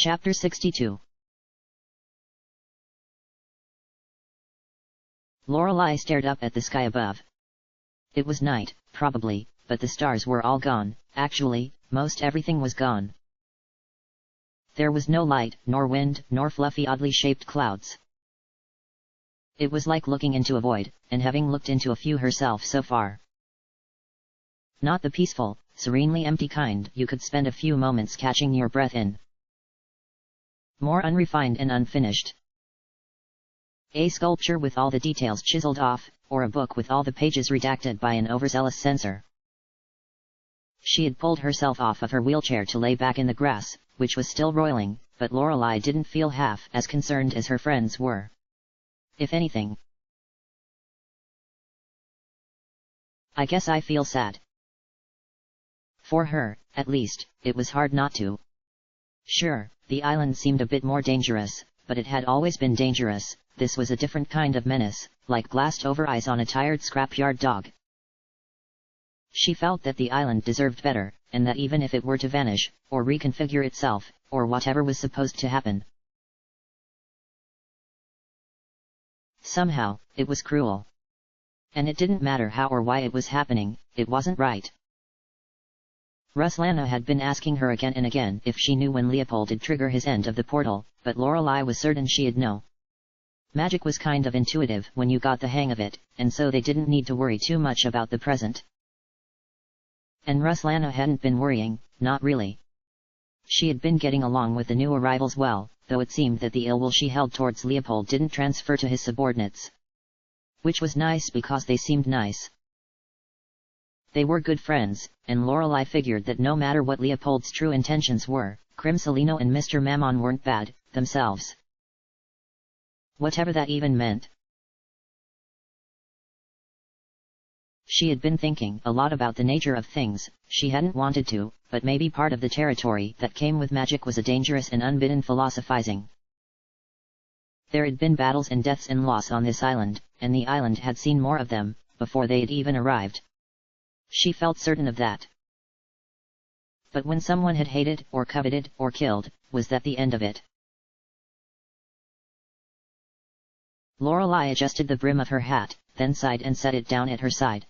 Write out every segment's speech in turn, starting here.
Chapter 62. Lorelei stared up at the sky above. It was night, probably, but the stars were all gone. Actually, most everything was gone. There was no light, nor wind, nor fluffy oddly shaped clouds. It was like looking into a void, and having looked into a few herself so far. Not the peaceful, serenely empty kind you could spend a few moments catching your breath in. More unrefined and unfinished. A sculpture with all the details chiseled off, or a book with all the pages redacted by an overzealous censor. She had pulled herself off of her wheelchair to lay back in the grass, which was still roiling, but Lorelei didn't feel half as concerned as her friends were. If anything. I guess I feel sad. For her, at least, it was hard not to. Sure, the island seemed a bit more dangerous, but it had always been dangerous. This was a different kind of menace, like glassed-over eyes on a tired scrapyard dog. She felt that the island deserved better, and that even if it were to vanish, or reconfigure itself, or whatever was supposed to happen. Somehow, it was cruel. And it didn't matter how or why it was happening, it wasn't right. Ruslana had been asking her again and again if she knew when Leopold'd trigger his end of the portal, but Lorelei was certain she'd know. Magic was kind of intuitive when you got the hang of it, and so they didn't need to worry too much about the present. And Ruslana hadn't been worrying, not really. She had been getting along with the new arrivals well, though it seemed that the ill will she held towards Leopold didn't transfer to his subordinates. Which was nice because they seemed nice. They were good friends, and Lorelei figured that no matter what Leopold's true intentions were, Crimsolino and Mr. Mammon weren't bad, themselves. Whatever that even meant. She had been thinking a lot about the nature of things. She hadn't wanted to, but maybe part of the territory that came with magic was a dangerous and unbidden philosophizing. There had been battles and deaths and loss on this island, and the island had seen more of them, before they had even arrived. She felt certain of that. But when someone had hated, or coveted, or killed, was that the end of it? Lorelei adjusted the brim of her hat, then sighed and set it down at her side.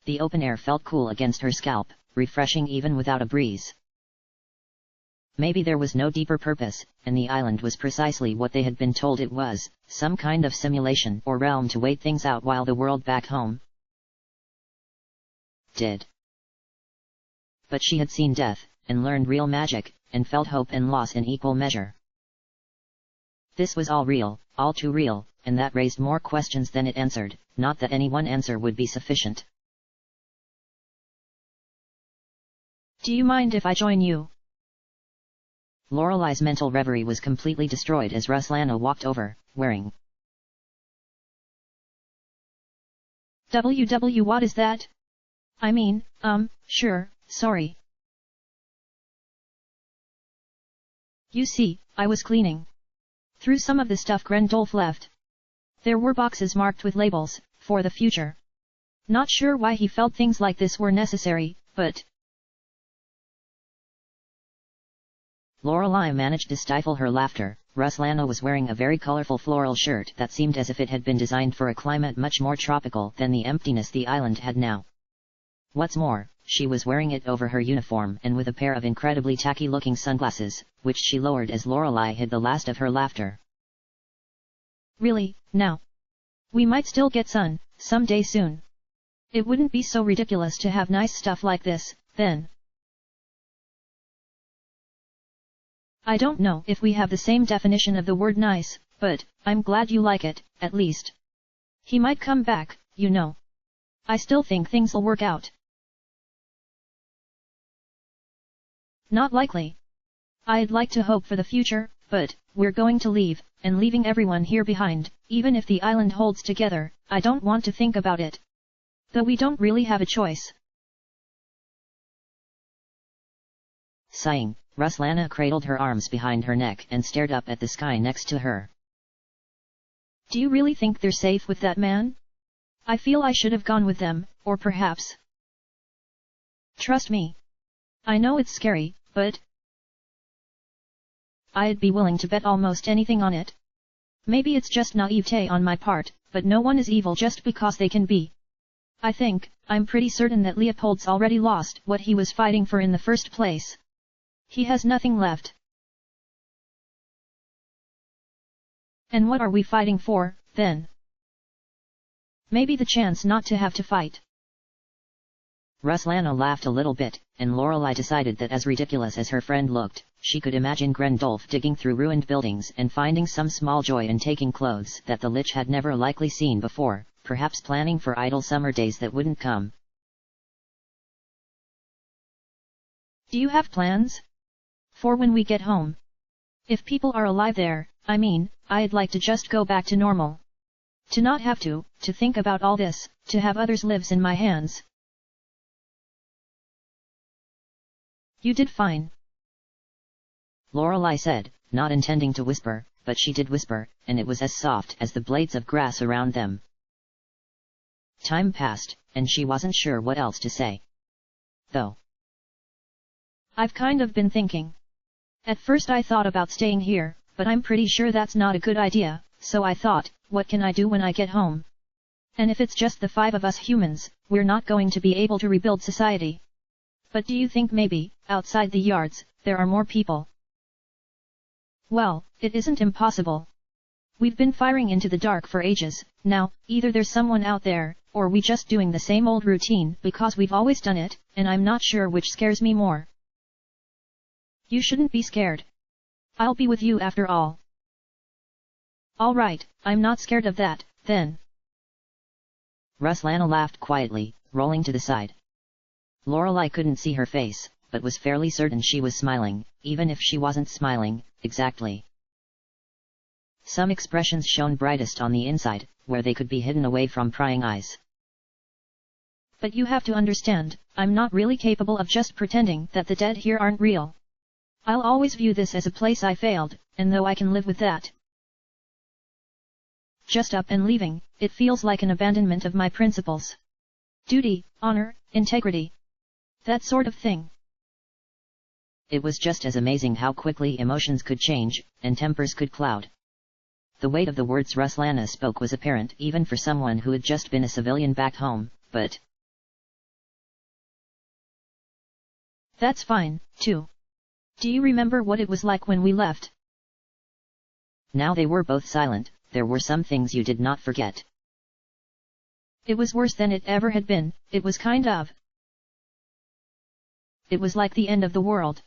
The open air felt cool against her scalp, refreshing even without a breeze. Maybe there was no deeper purpose, and the island was precisely what they had been told it was, some kind of simulation or realm to wait things out while the world back home did. But she had seen death, and learned real magic, and felt hope and loss in equal measure. This was all real, all too real, and that raised more questions than it answered, not that any one answer would be sufficient. Do you mind if I join you? Lorelei's mental reverie was completely destroyed as Ruslana walked over, wearing WW what is that? I mean, sure, sorry. You see, I was cleaning through some of the stuff Grendolf left. There were boxes marked with labels, for the future. Not sure why he felt things like this were necessary, but... Lorelei managed to stifle her laughter. Ruslana was wearing a very colorful floral shirt that seemed as if it had been designed for a climate much more tropical than the emptiness the island had now. What's more, she was wearing it over her uniform and with a pair of incredibly tacky-looking sunglasses, which she lowered as Lorelei hid the last of her laughter. Really, now? We might still get sun, someday soon. It wouldn't be so ridiculous to have nice stuff like this, then. I don't know if we have the same definition of the word nice, but I'm glad you like it, at least. He might come back, you know. I still think things'll work out. Not likely. I'd like to hope for the future, but we're going to leave, and leaving everyone here behind, even if the island holds together, I don't want to think about it. Though we don't really have a choice. Sighing, Ruslana cradled her arms behind her neck and stared up at the sky next to her. Do you really think they're safe with that man? I feel I should have gone with them, or perhaps... Trust me. I know it's scary, but... I'd be willing to bet almost anything on it. Maybe it's just naivete on my part, but no one is evil just because they can be. I'm pretty certain that Leopold's already lost what he was fighting for in the first place. He has nothing left. And what are we fighting for, then? Maybe the chance not to have to fight. Ruslana laughed a little bit, and Lorelei decided that as ridiculous as her friend looked, she could imagine Grendolf digging through ruined buildings and finding some small joy in taking clothes that the Lich had never likely seen before, perhaps planning for idle summer days that wouldn't come. Do you have plans? For when we get home? If people are alive there, I'd like to just go back to normal. To not have to think about all this, to have others' lives in my hands. You did fine. Lorelei said, not intending to whisper, but she did whisper, and it was as soft as the blades of grass around them. Time passed, and she wasn't sure what else to say. Though. I've kind of been thinking. At first I thought about staying here, but I'm pretty sure that's not a good idea, so I thought, what can I do when I get home? And if it's just the 5 of us humans, we're not going to be able to rebuild society. But do you think maybe, outside the yards, there are more people? Well, it isn't impossible. We've been firing into the dark for ages, now, either there's someone out there, or we just doing the same old routine because we've always done it, and I'm not sure which scares me more. You shouldn't be scared. I'll be with you after all. Alright, I'm not scared of that, then. Ruslana laughed quietly, rolling to the side. Lorelei couldn't see her face, but was fairly certain she was smiling, even if she wasn't smiling, exactly. Some expressions shone brightest on the inside, where they could be hidden away from prying eyes. But you have to understand, I'm not really capable of just pretending that the dead here aren't real. I'll always view this as a place I failed, and though I can live with that. Just up and leaving, it feels like an abandonment of my principles. Duty, honor, integrity. That sort of thing. It was just as amazing how quickly emotions could change, and tempers could cloud. The weight of the words Ruslana spoke was apparent even for someone who had just been a civilian back home, but... That's fine, too. Do you remember what it was like when we left? Now they were both silent. There were some things you did not forget. It was worse than it ever had been, it was kind of... It was like the end of the world.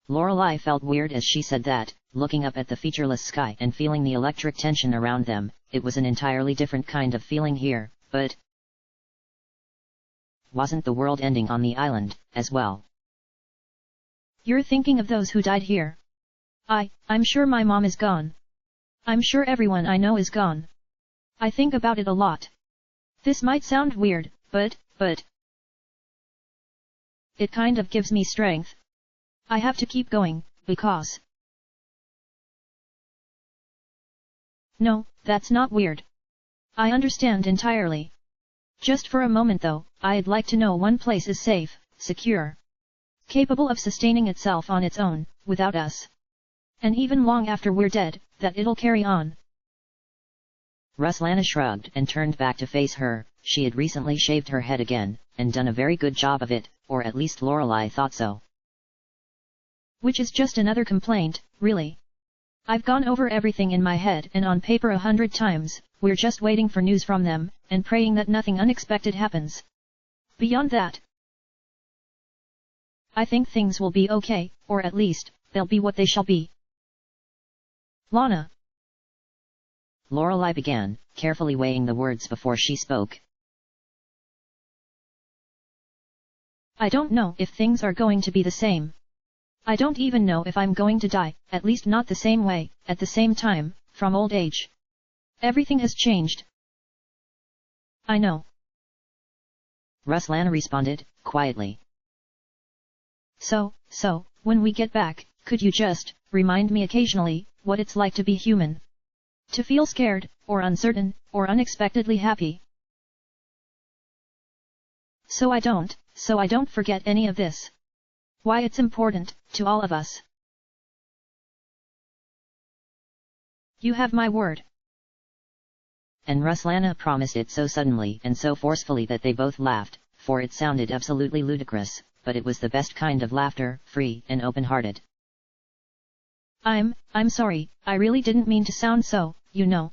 Lorelei felt weird as she said that, looking up at the featureless sky and feeling the electric tension around them. It was an entirely different kind of feeling here, but... wasn't the world ending on the island, as well? You're thinking of those who died here. I'm sure my mom is gone. I'm sure everyone I know is gone. I think about it a lot. This might sound weird, but... it kind of gives me strength. I have to keep going, because... No, that's not weird. I understand entirely. Just for a moment though, I'd like to know one place is safe, secure. Capable of sustaining itself on its own, without us. And even long after we're dead, that it'll carry on. Ruslana shrugged and turned back to face her. She had recently shaved her head again, and done a very good job of it, or at least Lorelei thought so. Which is just another complaint, really. I've gone over everything in my head and on paper 100 times, we're just waiting for news from them, and praying that nothing unexpected happens. Beyond that, I think things will be okay, or at least, they'll be what they shall be. Lana. Lorelei began, carefully weighing the words before she spoke. I don't know if things are going to be the same. I don't even know if I'm going to die, at least not the same way, at the same time, from old age. Everything has changed. I know. Ruslana responded, quietly. So, when we get back, could you just, remind me occasionally, what it's like to be human? To feel scared, or uncertain, or unexpectedly happy. So I don't forget any of this. Why it's important, to all of us. You have my word. And Ruslana promised it so suddenly and so forcefully that they both laughed, for it sounded absolutely ludicrous, but it was the best kind of laughter, free and open-hearted. I'm sorry, I really didn't mean to sound so, you know.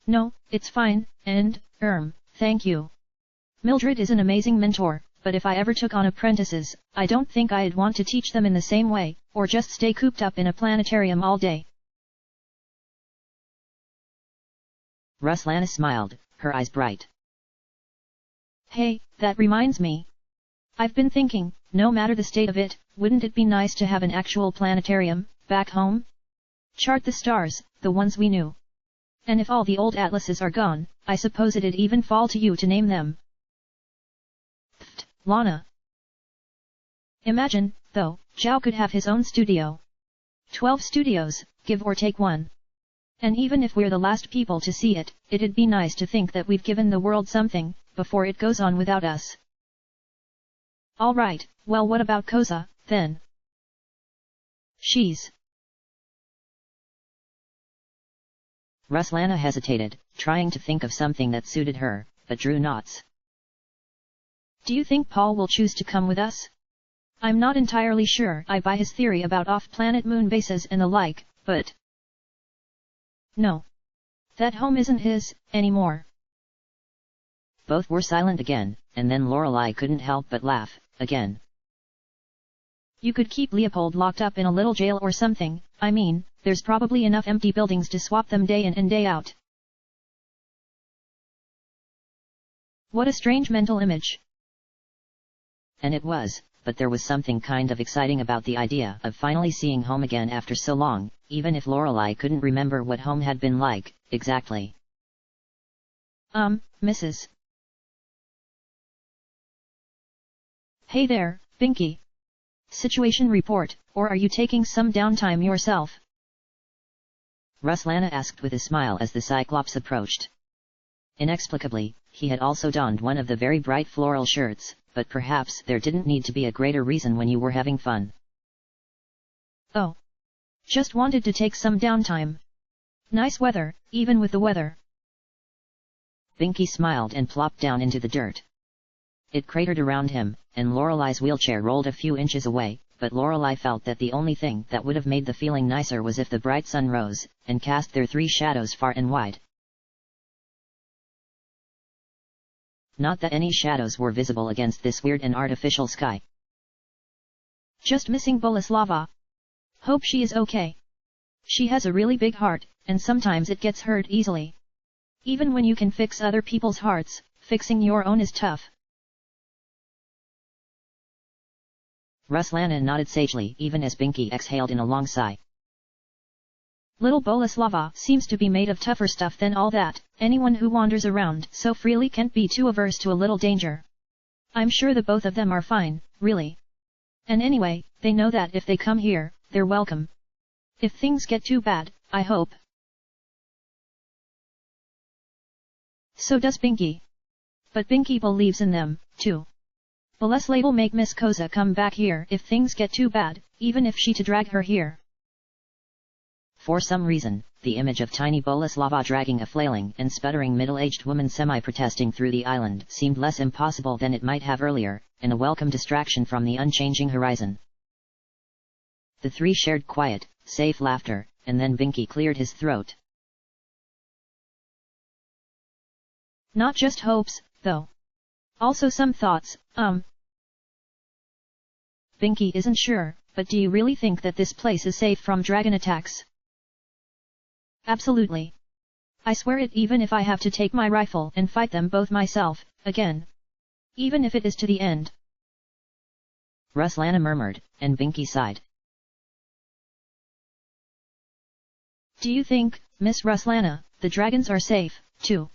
No, it's fine, and, thank you. Mildred is an amazing mentor, but if I ever took on apprentices, I don't think I'd want to teach them in the same way, or just stay cooped up in a planetarium all day. Ruslana smiled, her eyes bright. Hey, that reminds me. I've been thinking, no matter the state of it, wouldn't it be nice to have an actual planetarium, back home? Chart the stars, the ones we knew. And if all the old atlases are gone, I suppose it'd even fall to you to name them. Pfft, Lana. Imagine, though, Zhao could have his own studio. 12 studios, give or take one. And even if we're the last people to see it, it'd be nice to think that we've given the world something, before it goes on without us. Alright, well what about Koza, then? She's... Ruslana hesitated, trying to think of something that suited her, but drew knots. Do you think Paul will choose to come with us? I'm not entirely sure I buy his theory about off-planet moon bases and the like, but... No. That home isn't his, anymore. Both were silent again, and then Lorelei couldn't help but laugh, again. You could keep Leopold locked up in a little jail or something, I mean, there's probably enough empty buildings to swap them day in and day out. What a strange mental image. And it was, but there was something kind of exciting about the idea of finally seeing home again after so long, even if Lorelei couldn't remember what home had been like, exactly. Mrs. Hey there, Binky. Situation report, or are you taking some downtime yourself? Ruslana asked with a smile as the Cyclops approached. Inexplicably, he had also donned one of the very bright floral shirts, but perhaps there didn't need to be a greater reason when you were having fun. Oh. Just wanted to take some downtime. Nice weather, even with the weather. Binky smiled and plopped down into the dirt. It cratered around him, and Lorelei's wheelchair rolled a few inches away, but Lorelei felt that the only thing that would have made the feeling nicer was if the bright sun rose, and cast their 3 shadows far and wide. Not that any shadows were visible against this weird and artificial sky. Just missing Boleslava. Hope she is okay. She has a really big heart, and sometimes it gets hurt easily. Even when you can fix other people's hearts, fixing your own is tough. Ruslana nodded sagely even as Binky exhaled in a long sigh. Little Boleslava seems to be made of tougher stuff than all that. Anyone who wanders around so freely can't be too averse to a little danger. I'm sure the both of them are fine, really. And anyway, they know that if they come here, they're welcome. If things get too bad, I hope. So does Binky. But Binky believes in them, too. Boleslava will make Miss Koza come back here if things get too bad, even if she to drag her here. For some reason, the image of tiny Boleslava dragging a flailing and sputtering middle-aged woman semi-protesting through the island seemed less impossible than it might have earlier, and a welcome distraction from the unchanging horizon. The 3 shared quiet, safe laughter, and then Binky cleared his throat. Not just hopes, though. Also some thoughts, Binky isn't sure, but do you really think that this place is safe from dragon attacks? Absolutely. I swear it, even if I have to take my rifle and fight them both myself, again. Even if it is to the end. Ruslana murmured, and Binky sighed. Do you think, Miss Ruslana, the dragons are safe, too?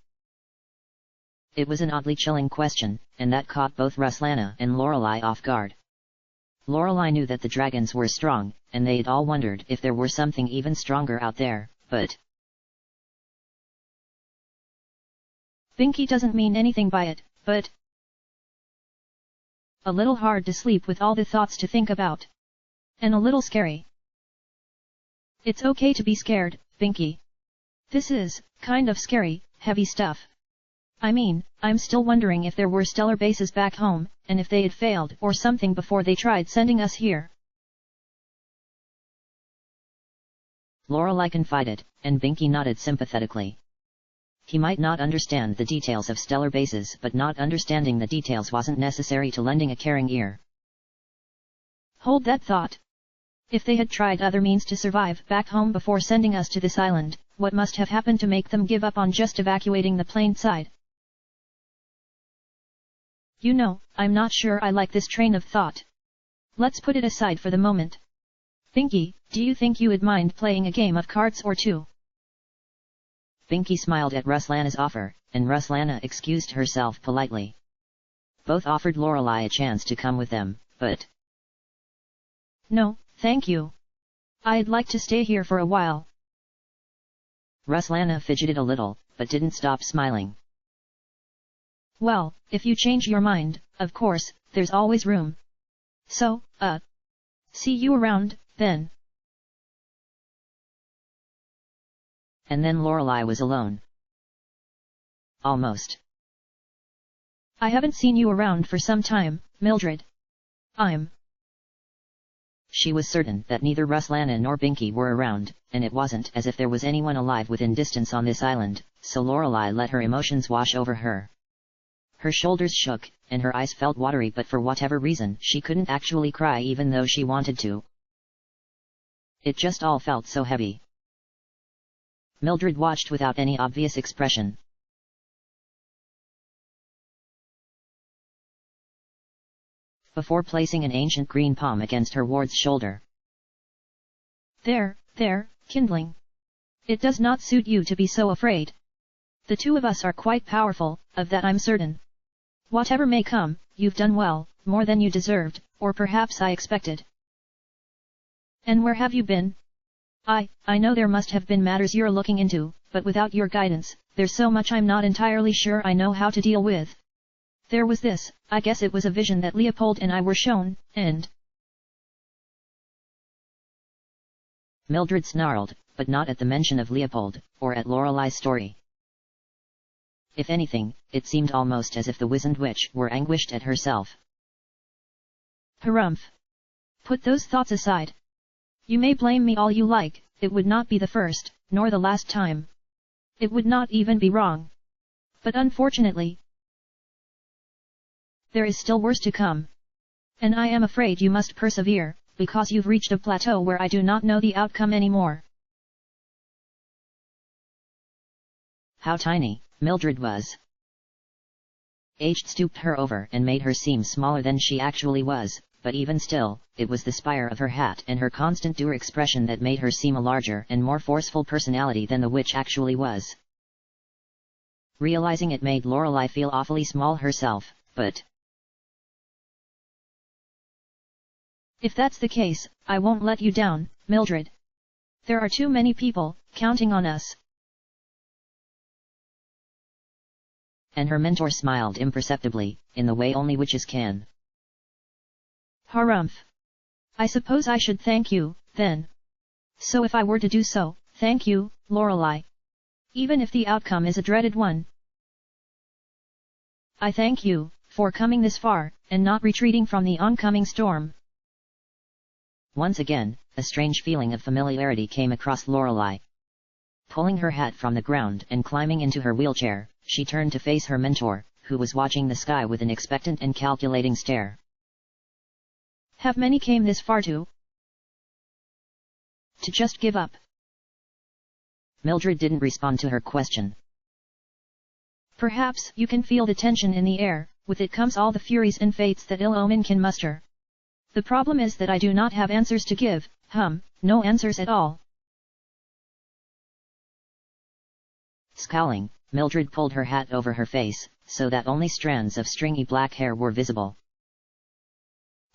It was an oddly chilling question, and that caught both Ruslana and Lorelei off guard. Lorelei knew that the dragons were strong, and they'd all wondered if there were something even stronger out there, but... Binky doesn't mean anything by it, but... A little hard to sleep with all the thoughts to think about. And a little scary. It's okay to be scared, Binky. This is, kind of scary, heavy stuff. I mean, I'm still wondering if there were stellar bases back home, and if they had failed or something before they tried sending us here. Lorelei confided, and Binky nodded sympathetically. He might not understand the details of stellar bases, but not understanding the details wasn't necessary to lending a caring ear. Hold that thought. If they had tried other means to survive back home before sending us to this island, what must have happened to make them give up on just evacuating the plain side? You know, I'm not sure I like this train of thought. Let's put it aside for the moment. Binky, do you think you would mind playing a game of cards or two? Binky smiled at Ruslana's offer, and Ruslana excused herself politely. Both offered Lorelei a chance to come with them, but... No, thank you. I'd like to stay here for a while. Ruslana fidgeted a little, but didn't stop smiling. Well, if you change your mind, of course, there's always room. So, see you around, then. And then Lorelei was alone. Almost. I haven't seen you around for some time, Mildred. She was certain that neither Ruslana nor Binky were around, and it wasn't as if there was anyone alive within distance on this island, so Lorelei let her emotions wash over her. Her shoulders shook, and her eyes felt watery, but for whatever reason she couldn't actually cry even though she wanted to. It just all felt so heavy. Mildred watched without any obvious expression. Before placing an ancient green palm against her ward's shoulder. There, kindling. It does not suit you to be so afraid. The two of us are quite powerful, of that I'm certain. Whatever may come, you've done well, more than you deserved, or perhaps I expected. And where have you been? I know there must have been matters you're looking into, but without your guidance, there's so much I'm not entirely sure I know how to deal with. There was this, I guess it was a vision that Leopold and I were shown, and... Mildred snarled, but not at the mention of Leopold, or at Lorelei's story. If anything, it seemed almost as if the wizened witch were anguished at herself. Harumph. Put those thoughts aside. You may blame me all you like, it would not be the first, nor the last time. It would not even be wrong. But unfortunately, there is still worse to come. And I am afraid you must persevere, because you've reached a plateau where I do not know the outcome anymore. How tiny Mildred was. Age stooped her over and made her seem smaller than she actually was, but even still, it was the spire of her hat and her constant dour expression that made her seem a larger and more forceful personality than the witch actually was. Realizing it made Lorelei feel awfully small herself, but... If that's the case, I won't let you down, Mildred. There are too many people counting on us. And her mentor smiled imperceptibly, in the way only witches can. Harumph. I suppose I should thank you, then. So if I were to do so, thank you, Lorelei. Even if the outcome is a dreaded one. I thank you, for coming this far, and not retreating from the oncoming storm. Once again, a strange feeling of familiarity came across Lorelei. Pulling her hat from the ground and climbing into her wheelchair, she turned to face her mentor, who was watching the sky with an expectant and calculating stare. Have many came this far to just give up? Mildred didn't respond to her question. Perhaps you can feel the tension in the air, with it comes all the furies and fates that ill omen can muster. The problem is that I do not have answers to give, no answers at all. Scowling, Mildred pulled her hat over her face, so that only strands of stringy black hair were visible.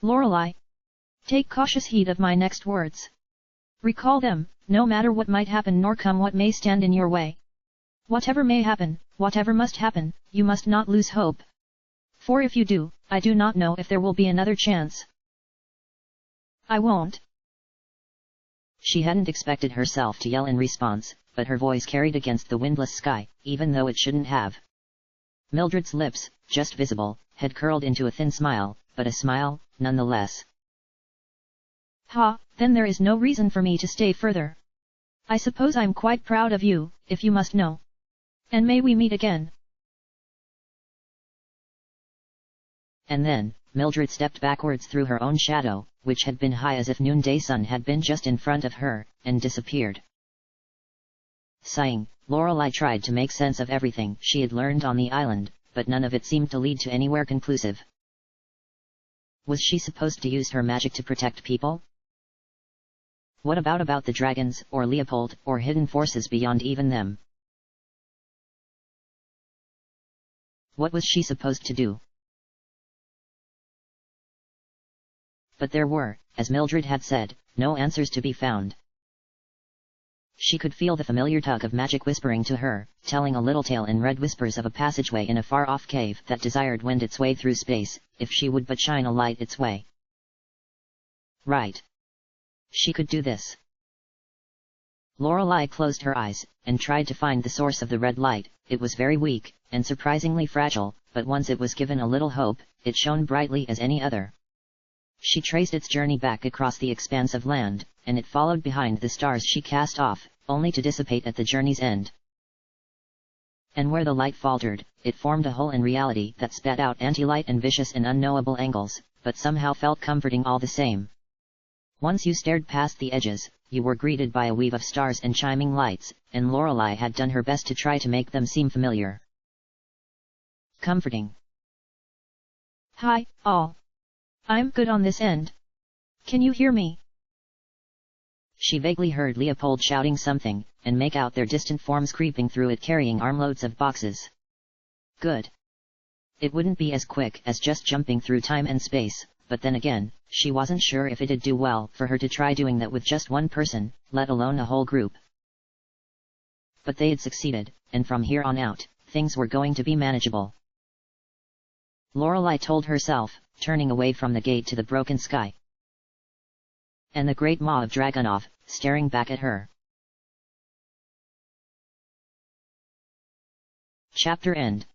Lorelei, take cautious heed of my next words. Recall them, no matter what might happen nor come what may stand in your way. Whatever may happen, whatever must happen, you must not lose hope. For if you do, I do not know if there will be another chance. I won't. She hadn't expected herself to yell in response, but her voice carried against the windless sky, even though it shouldn't have. Mildred's lips, just visible, had curled into a thin smile, but a smile, nonetheless. Ha, then there is no reason for me to stay further. I suppose I'm quite proud of you, if you must know. And may we meet again. And then, Mildred stepped backwards through her own shadow, which had been high as if noonday sun had been just in front of her, and disappeared. Sighing, Lorelei tried to make sense of everything she had learned on the island, but none of it seemed to lead to anywhere conclusive. Was she supposed to use her magic to protect people? What about the dragons, or Leopold, or hidden forces beyond even them? What was she supposed to do? But there were, as Mildred had said, no answers to be found. She could feel the familiar tug of magic whispering to her, telling a little tale in red whispers of a passageway in a far-off cave that desired wend its way through space, if she would but shine a light its way. Right. She could do this. Lorelei closed her eyes, and tried to find the source of the red light. It was very weak, and surprisingly fragile, but once it was given a little hope, it shone brightly as any other. She traced its journey back across the expanse of land, and it followed behind the stars she cast off, only to dissipate at the journey's end. And where the light faltered, it formed a hole in reality that spat out anti-light and vicious and unknowable angles, but somehow felt comforting all the same. Once you stared past the edges, you were greeted by a weave of stars and chiming lights, and Lorelei had done her best to try to make them seem familiar. Comforting. Hi, all. I'm good on this end. Can you hear me? She vaguely heard Leopold shouting something, and make out their distant forms creeping through it carrying armloads of boxes. Good. It wouldn't be as quick as just jumping through time and space, but then again, she wasn't sure if it'd do well for her to try doing that with just one person, let alone a whole group. But they had succeeded, and from here on out, things were going to be manageable. Lorelei told herself, turning away from the gate to the broken sky. And the great maw of Dragunov, staring back at her. Chapter end.